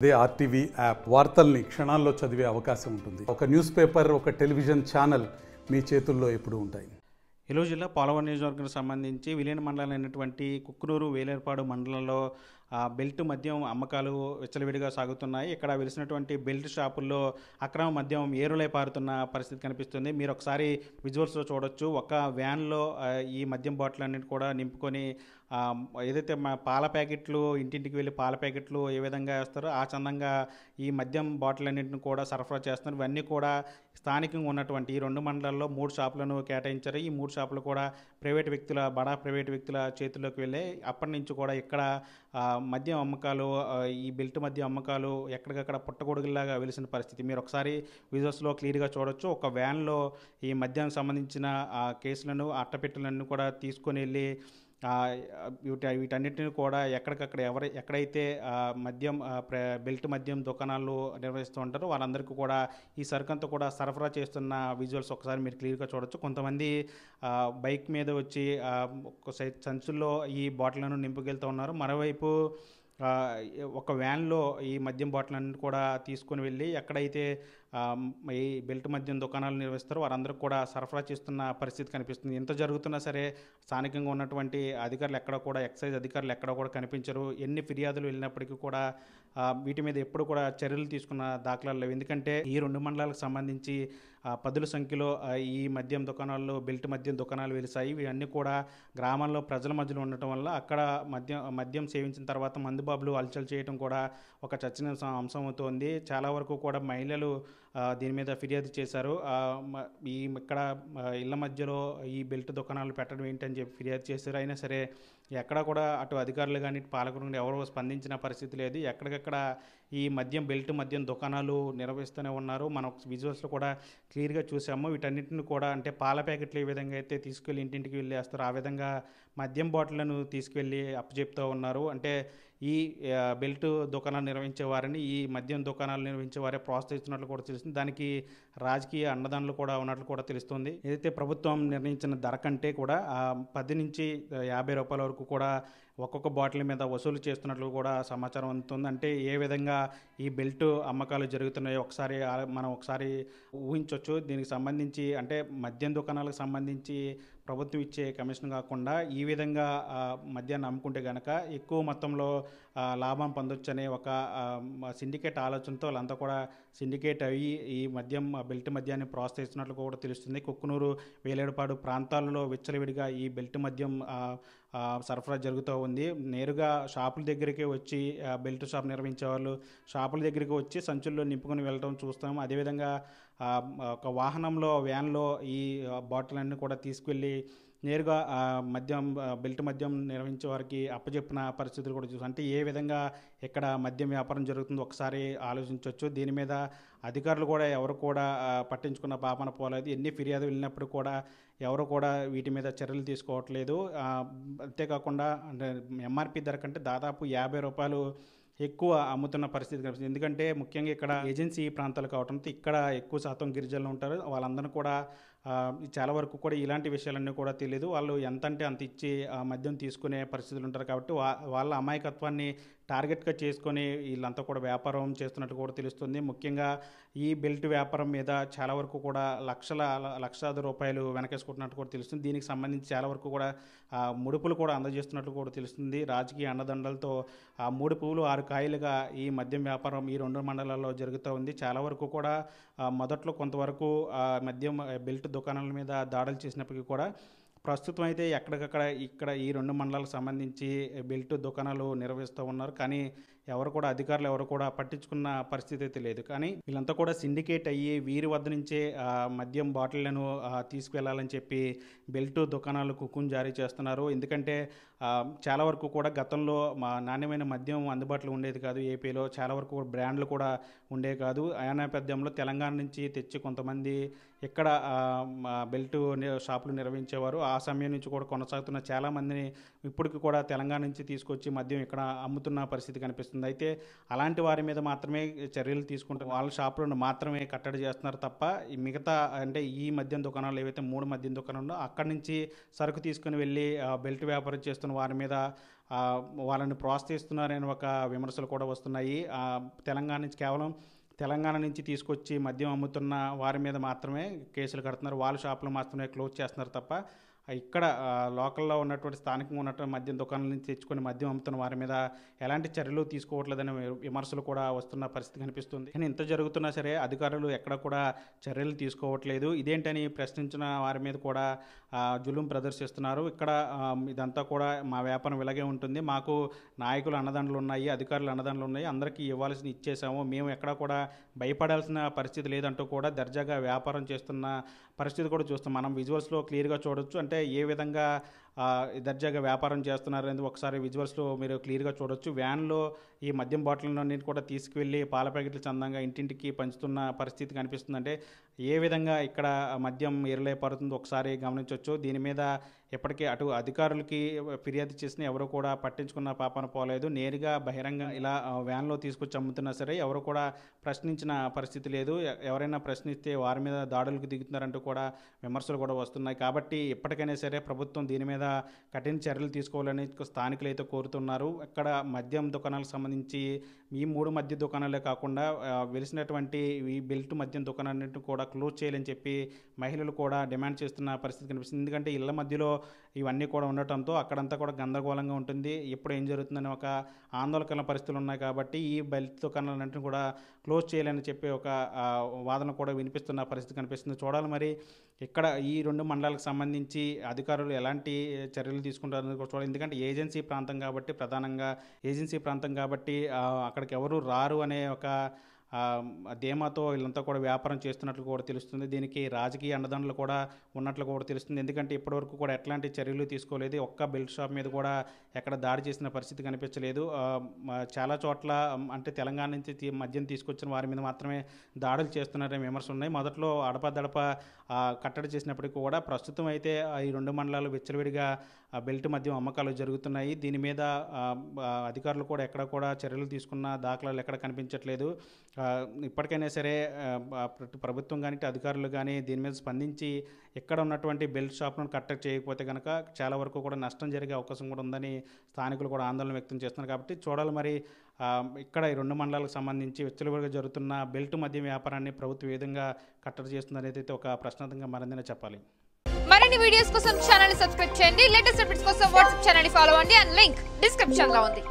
అదే RTV app వార్తల్ని క్షణాల్లో చదివే అవకాశం ఉంటుంది. ఒక న్యూస్ పేపర్, ఒక టెలివిజన్ ఛానల్ మీ చేతుల్లో ఎప్పుడూ ఉంటాయి. ఏలూరు జిల్లా పోలవరం నియోజకవర్గానికి సంబంధించి విలీన మండలమైనటువంటి కుక్కునూరు వేలేరుపాడు మండలంలో బెల్ట్ మద్యం అమ్మకాలు విచ్చలవిడిగా సాగుతున్నాయి. ఇక్కడ వెలిసినటువంటి బెల్ట్ షాపుల్లో అక్రమ మద్యం ఏరులై పారుతున్న పరిస్థితి కనిపిస్తుంది. మీరు ఒకసారి విజువల్స్లో చూడొచ్చు. ఒక వ్యాన్లో ఈ మద్యం బాటిల్ అన్నిటి కూడా నింపుకొని ఏదైతే పాల ప్యాకెట్లు ఇంటింటికి వెళ్ళి పాల ప్యాకెట్లు ఏ విధంగా వేస్తారో ఆ చందంగా ఈ మద్యం బాటిల్ అన్నింటిని కూడా సరఫరా చేస్తున్నారు. ఇవన్నీ కూడా స్థానికంగా ఉన్నటువంటి ఈ 2 మండలాల్లో 3 షాపులను కేటాయించారు. ఈ 3 షాపులు కూడా బడా ప్రైవేట్ వ్యక్తుల చేతుల్లోకి వెళ్ళాయి. అప్పటి నుంచి కూడా ఇక్కడ మద్యం అమ్మకాలు, ఈ బెల్ట్ మద్యం అమ్మకాలు ఎక్కడికక్కడ పుట్టగొడుగులాగా వెలిసిన పరిస్థితి మీరు ఒకసారి విజువల్స్లో క్లియర్గా చూడొచ్చు. ఒక వ్యాన్లో ఈ మద్యానికి సంబంధించిన కేసులను అట్టపెట్టెలన్నీ కూడా తీసుకొని వెళ్ళి వీటన్నిటిని కూడా ఎక్కడికక్కడ ఎక్కడైతే మద్యం బెల్ట్ మద్యం దుకాణాలు నిర్వహిస్తూ ఉంటారో వాళ్ళందరికీ కూడా ఈ సరుకంతా కూడా సరఫరా చేస్తున్న విజువల్స్ ఒకసారి మీరు క్లియర్గా చూడొచ్చు. కొంతమంది బైక్ మీద వచ్చి సంచుల్లో ఈ బాటిళ్లను నింపుకెళ్తూ ఉన్నారు. మరోవైపు ఒక వ్యాన్లో ఈ మద్యం బాటిల్ కూడా తీసుకొని వెళ్ళి ఎక్కడైతే ఈ బెల్ట్ మద్యం దుకాణాలు నిర్వహిస్తారో వారందరికీ కూడా సరఫరా చేస్తున్న పరిస్థితి కనిపిస్తుంది. ఎంత జరుగుతున్నా సరే స్థానికంగా ఉన్నటువంటి అధికారులు ఎక్కడ కూడా ఎక్సైజ్ అధికారులు ఎక్కడ కూడా కనిపించరు. ఎన్ని ఫిర్యాదులు వెళ్ళినప్పటికీ కూడా వీటి మీద ఎప్పుడు కూడా చర్యలు తీసుకున్న దాఖలాలు లేవు. ఎందుకంటే ఈ 2 మండలాలకు సంబంధించి పదుల సంఖ్యలో ఈ మద్యం దుకాణాల్లో బెల్ట్ మద్యం దుకాణాలు వెలిసాయి. ఇవన్నీ కూడా గ్రామాల్లో ప్రజల మధ్యలో ఉండటం వల్ల అక్కడ మద్యం సేవించిన తర్వాత మందుబాబులు అలచల్ చేయడం కూడా ఒక చర్చనీయ అంశం అవుతోంది. చాలా వరకు కూడా మహిళలు దీని మీద ఫిర్యాదు చేశారు. ఇక్కడ ఇళ్ల మధ్యలో ఈ బెల్ట్ దుకాణాలు పెట్టడం ఏంటని చెప్పి ఫిర్యాదు చేశారు. అయినా సరే ఎక్కడా కూడా అటు అధికారులు కానీ పాలకులు కానీ ఎవరో స్పందించిన పరిస్థితి లేదు. ఎక్కడికక్కడ ఈ బెల్ట్ మద్యం దుకాణాలు నిర్వహిస్తూనే ఉన్నారు. మనం విజువల్స్లో కూడా క్లియర్గా చూసాము. వీటన్నిటిని కూడా అంటే పాల ప్యాకెట్లు ఏ విధంగా అయితే తీసుకెళ్ళి ఇంటింటికి వెళ్ళి వేస్తారో ఆ విధంగా మద్యం బాటిళ్లను తీసుకెళ్ళి అప్పచెప్తూ ఉన్నారు. అంటే ఈ బెల్ట్ దుకాణాలు నిర్వహించే వారిని ఈ మద్యం దుకాణాలు నిర్వహించే వారే ప్రోత్సహిస్తున్నట్లు కూడా తెలుస్తుంది. దానికి రాజకీయ అండదండలు కూడా ఉన్నట్లు కూడా తెలుస్తుంది. ఏదైతే ప్రభుత్వం నిర్ణయించిన ధర కంటే కూడా 10 నుంచి 50 రూపాయల వరకు కూడా ఒక్కొక్క బాటిల్ మీద వసూలు చేస్తున్నట్లు కూడా సమాచారం అందుతుంది. అంటే ఏ విధంగా ఈ బెల్ట్ అమ్మకాలు జరుగుతున్నాయో మనం ఒకసారి ఊహించవచ్చు. దీనికి సంబంధించి అంటే మద్యం దుకాణాలకు సంబంధించి ప్రభుత్వం ఇచ్చే కమిషన్ కాకుండా ఈ విధంగా మద్యాన్ని అమ్ముకుంటే కనుక ఎక్కువ మొత్తంలో లాభం పొందొచ్చు అనే ఒక సిండికేట్ ఆలోచనతో వాళ్ళంతా కూడా సిండికేట్ అయ్యి ఈ బెల్ట్ మద్యాన్ని ప్రోత్సహిస్తున్నట్లు కూడా తెలుస్తుంది. కుక్కునూరు వేలేరుపాడు ప్రాంతాల్లో విచ్చలవిడిగా ఈ బెల్ట్ మద్యం సరఫరా జరుగుతూ ఉంది. నేరుగా షాపుల దగ్గరికి వచ్చి బెల్ట్ షాప్ నిర్వహించే వాళ్ళు షాపుల దగ్గరికి వచ్చి సంచుల్లో నింపుకొని వెళ్ళడం చూస్తాం. అదేవిధంగా ఒక వాహనంలో వ్యాన్లో ఈ బాటిల్ అన్నీ కూడా తీసుకెళ్ళి నేరుగా బెల్ట్ మద్యం నిర్వహించే వారికి అప్పచెప్పిన పరిస్థితులు కూడా చూస్తాం. అంటే ఏ విధంగా ఇక్కడ మద్యం వ్యాపారం జరుగుతుందో ఒకసారి ఆలోచించవచ్చు. దీని మీద అధికారులు కూడా ఎవరు కూడా పట్టించుకున్న పాపన పోలేదు. ఎన్ని ఫిర్యాదు వెళ్ళినప్పుడు కూడా ఎవరు కూడా వీటి మీద చర్యలు తీసుకోవట్లేదు. అంతేకాకుండా అంటే ఎంఆర్పి ధర కంటే దాదాపు 50 రూపాయలు ఎక్కువ అమ్ముతున్న పరిస్థితి కనిపిస్తుంది. ఎందుకంటే ముఖ్యంగా ఇక్కడ ఏజెన్సీ ప్రాంతాలు కావడంతో ఇక్కడ ఎక్కువ శాతం గిరిజనులు ఉంటారు. వాళ్ళందరూ కూడా చాలా వరకు కూడా ఇలాంటి విషయాలన్నీ కూడా తెలియదు. వాళ్ళు ఎంత అంటే అంత ఇచ్చి మద్యం తీసుకునే పరిస్థితులు ఉంటారు. కాబట్టి వాళ్ళ అమాయకత్వాన్ని టార్గెట్గా చేసుకొని వీళ్ళంతా కూడా వ్యాపారం చేస్తున్నట్టు కూడా తెలుస్తుంది. ముఖ్యంగా ఈ బెల్ట్ వ్యాపారం మీద చాలా వరకు కూడా లక్షలాది రూపాయలు వెనకేసుకుంటున్నట్టు కూడా తెలుస్తుంది. దీనికి సంబంధించి చాలా వరకు కూడా ముడుపులు కూడా అందజేస్తున్నట్లు కూడా తెలుస్తుంది. రాజకీయ అండదండలతో 3 పువ్వులు 6 కాయలుగా ఈ మద్యం వ్యాపారం ఈ 2 మండలాల్లో జరుగుతూ ఉంది. చాలా వరకు కూడా మొదట్లో కొంతవరకు మద్యం బెల్ట్ దుకాణాల మీద దాడులు చేసినప్పటికీ కూడా ప్రస్తుతం అయితే ఇక్కడ ఈ 2 మండలాలకు సంబంధించి బెల్ట్ దుకాణాలు నిర్వహిస్తూ ఉన్నారు. కానీ అధికారులు ఎవరు కూడా పట్టించుకున్న పరిస్థితి అయితే లేదు. కానీ వీళ్ళంతా కూడా సిండికేట్ అయ్యి వీరి వద్ద నుంచే మద్యం బాటిళ్లను తీసుకువెళ్లాలని చెప్పి బెల్ట్ దుకాణాలు కుక్కును జారీ చేస్తున్నారు. ఎందుకంటే చాలా వరకు కూడా గతంలో నాణ్యమైన మద్యం అందుబాటులో ఉండేది కాదు. ఏపీలో చాలా వరకు బ్రాండ్లు కూడా ఉండేవి కాదు. ఆ నేపథ్యంలో తెలంగాణ నుంచి తెచ్చి కొంతమంది ఇక్కడ బెల్ట్ షాపులు నిర్వహించేవారు. ఆ సమయం నుంచి కూడా కొనసాగుతున్న చాలామందిని ఇప్పటికి కూడా తెలంగాణ నుంచి తీసుకొచ్చి మద్యం ఇక్కడ అమ్ముతున్న పరిస్థితి కనిపిస్తుంది. అయితే అలాంటి వారి మీద మాత్రమే చర్యలు తీసుకుంటారు. వాళ్ళ షాపులను మాత్రమే కట్టడి చేస్తున్నారు తప్ప మిగతా అంటే ఈ మద్యం దుకాణాలు ఏవైతే 3 మద్యం దుకాణాలు అక్కడి నుంచి సరుకు తీసుకుని వెళ్ళి బెల్ట్ వ్యాపారం చేస్తున్న వారి మీద వాళ్ళని ప్రోత్సహిస్తున్నారని ఒక విమర్శలు కూడా వస్తున్నాయి. తెలంగాణ నుంచి కేవలం తెలంగాణ నుంచి తీసుకొచ్చి మద్యం అమ్ముతున్న వారి మీద మాత్రమే కేసులు కడుతున్నారు. వాళ్ళ షాపులు మాత్రమే క్లోజ్ చేస్తున్నారు తప్ప ఇక్కడ లోకల్లో ఉన్నటువంటి స్థానికంగా ఉన్నటువంటి మద్యం దుకాణాల నుంచి తెచ్చుకొని మద్యం అమ్ముతున్న వారి మీద ఎలాంటి చర్యలు తీసుకోవట్లేదనే విమర్శలు కూడా వస్తున్న పరిస్థితి కనిపిస్తుంది. కానీ ఇంత జరుగుతున్నా సరే అధికారులు ఎక్కడ కూడా చర్యలు తీసుకోవట్లేదు. ఇదేంటని ప్రశ్నించిన వారి మీద కూడా జులుం ప్రదర్శిస్తున్నారు. ఇక్కడ ఇదంతా కూడా మా వ్యాపారం ఇలాగే ఉంటుంది, మాకు నాయకులు అన్నదండలు ఉన్నాయి, అధికారులు అన్నదండలు ఉన్నాయి, అందరికీ ఇవ్వాల్సిన ఇచ్చేసాము, మేము ఎక్కడ కూడా భయపడాల్సిన పరిస్థితి లేదంటూ కూడా దర్జాగా వ్యాపారం చేస్తున్న పరిస్థితి కూడా చూస్తాం. మనం విజువల్స్లో క్లియర్గా చూడొచ్చు. అంటే ఏ విధంగా దర్జాగా వ్యాపారం చేస్తున్నారు అనేది ఒకసారి విజువల్స్లో మీరు క్లియర్గా చూడొచ్చు. వ్యాన్లో ఈ మద్యం బాటిల్ని కూడా తీసుకువెళ్ళి పాల ప్యాకెట్లు చందంగా ఇంటింటికి పంచుతున్న పరిస్థితి కనిపిస్తుందంటే ఏ విధంగా ఇక్కడ మద్యం ఏరులైపారుతుందో ఒకసారి గమనించవచ్చు. దీని మీద ఎప్పటికీ అటు అధికారులకి ఫిర్యాదు చేసిన ఎవరు కూడా పట్టించుకున్న పాపన పోలేదు. నేరుగా బహిరంగ ఇలా వ్యాన్లో తీసుకొచ్చి అమ్ముతున్నా సరే ఎవరు కూడా ప్రశ్నించిన పరిస్థితి లేదు. ఎవరైనా ప్రశ్నిస్తే వారి మీద దాడులకు దిగుతున్నారంటూ కూడా విమర్శలు కూడా వస్తున్నాయి. కాబట్టి ఎప్పటికైనా సరే ప్రభుత్వం దీని మీద కఠిన చర్యలు తీసుకోవాలని స్థానికులు అయితే కోరుతున్నారు. ఇక్కడ మద్యం దుకాణాలకు సంబంధించి ఈ 3 మద్య దుకాణాలే కాకుండా వెలిసినటువంటి ఈ బెల్ట్ మద్యం దుకాణాలన్నింటినీ కూడా క్లోజ్ చేయాలని చెప్పి మహిళలు కూడా డిమాండ్ చేస్తున్న పరిస్థితి కనిపిస్తుంది. ఎందుకంటే ఇళ్ల మధ్యలో ఇవన్నీ కూడా ఉండటంతో అక్కడంతా కూడా గందరగోళంగా ఉంటుంది. ఎప్పుడు ఏం జరుగుతుందని ఒక ఆందోళన పరిస్థితులు ఉన్నాయి. కాబట్టి ఈ బెల్ట్ దుకాణాలన్నింటినీ కూడా క్లోజ్ చేయాలని చెప్పి ఒక వాదన కూడా వినిపిస్తున్న పరిస్థితి కనిపిస్తుంది. చూడాలి మరి ఇక్కడ ఈ 2 మండలాలకు సంబంధించి అధికారులు ఎలాంటి చర్యలు తీసుకుంటారని కూడా చూడాలి. ఎందుకంటే ఏజెన్సీ ప్రాంతం కాబట్టి, ప్రధానంగా ఏజెన్సీ ప్రాంతం కాబట్టి అక్కడికి ఎవరు రారు అనే ఒక ధీమాతో వీళ్ళంతా కూడా వ్యాపారం చేస్తున్నట్లు కూడా తెలుస్తుంది. దీనికి రాజకీయ అండదండలు కూడా ఉన్నట్లు కూడా తెలుస్తుంది. ఎందుకంటే ఇప్పటివరకు కూడా ఎట్లాంటి చర్యలు తీసుకోలేదు. ఒక్క బెల్ట్ షాప్ మీద కూడా ఎక్కడ దాడి చేసిన పరిస్థితి కనిపించలేదు. చాలా చోట్ల అంటే తెలంగాణ నుంచి మద్యం తీసుకొచ్చిన వారి మీద మాత్రమే దాడులు చేస్తున్నారనే విమర్శలు ఉన్నాయి. మొదట్లో అడపదడప కట్టడి చేసినప్పటికీ కూడా ప్రస్తుతం అయితే ఈ 2 మండలాలు విచ్చలవిడిగా బెల్ట్ మద్యం అమ్మకాలు జరుగుతున్నాయి. దీని మీద అధికారులు కూడా ఎక్కడ కూడా చర్యలు తీసుకున్న దాఖలాలు ఎక్కడ కనిపించట్లేదు. ఇప్పటికైనా సరే ప్రభుత్వం కానీ అధికారులు కానీ దీని మీద స్పందించి ఎక్కడ ఉన్నటువంటి బెల్ట్ షాప్ను కట్టడి చేయకపోతే కనుక చాలా వరకు కూడా నష్టం జరిగే అవకాశం కూడా ఉందని స్థానికులు కూడా ఆందోళన వ్యక్తం చేస్తున్నారు. కాబట్టి చూడాలి మరి ఇక్కడ ఈ 2 మండలాలకు సంబంధించి విచ్చలవిడిగా జరుగుతున్న బెల్ట్ మద్యం వ్యాపారాన్ని ప్రభుత్వం ఏ విధంగా కట్టడి చేస్తుంది అనేది అయితే ఒక ప్రశ్నార్థంగా మారిందని చెప్పాలి. మరిన్ని వీడియోస్ కోసం ఛానల్ ని సబ్స్క్రైబ్ చేయండి. లేటెస్ట్ అప్డేట్స్ కోసం వాట్సాప్ ఛానల్ ని ఫాలో అవ్వండి. అండ్ లింక్ డిస్క్రిప్షన్ లో ఉంది.